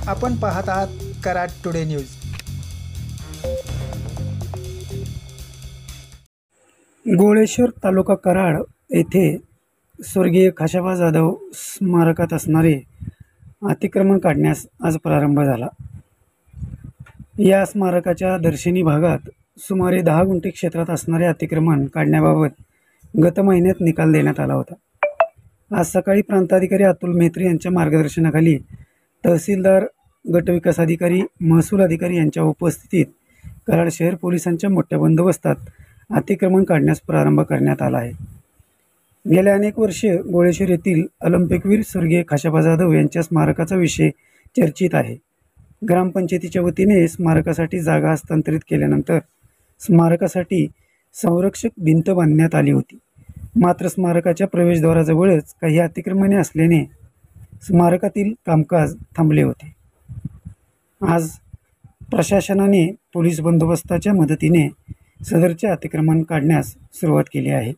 आपण पाहत आहात कराड टुडे न्यूज। गोळेश्वर तालुका कराड येथे स्वर्गीय खाशाबा जाधव स्मारकात असणारे अतिक्रमण काढण्यास आज प्रारंभ झाला। या स्मारकाच्या दर्शनी भागात सुमारे 10 गुंठे क्षेत्रात असणारे अतिक्रमण काढण्याबाबत गत महिन्यात निकाल देण्यात आला होता। आज सकाळी प्रांताधिकारी अतुल मेहत्रे यांच्या मार्गदर्शनाखाली तहसीलदार, गटविकास अधिकारी, महसूल अधिकारी यांच्या उपस्थितीत कराड शहर पोलिसांच्या मोठ्या बंदोबस्तात अतिक्रमण काढण्यास प्रारंभ करण्यात आला आहे। गेल्या अनेक वर्षे गोळेश्वर येथील ऑलिम्पिकवीर स्वर्गीय खाशाबा जाधव यांच्या स्मारकाचा विषय चर्चित आहे। ग्रामपंचायतीच्या वतीने स्मारकासाठी जागा हस्तांतरित केल्यानंतर स्मारकासाठी संरक्षक भिंत बांधण्यात आली होती। मात्र स्मारकाच्या प्रवेशद्वाराजवळच काही अतिक्रमणे असल्याने स्मारकातील कामकाज थांबले होते। आज प्रशासनाने पोलीस बंदोबस्ताच्या मदतीने सदरचे अतिक्रमण काढण्यास सुरुवात केली आहे।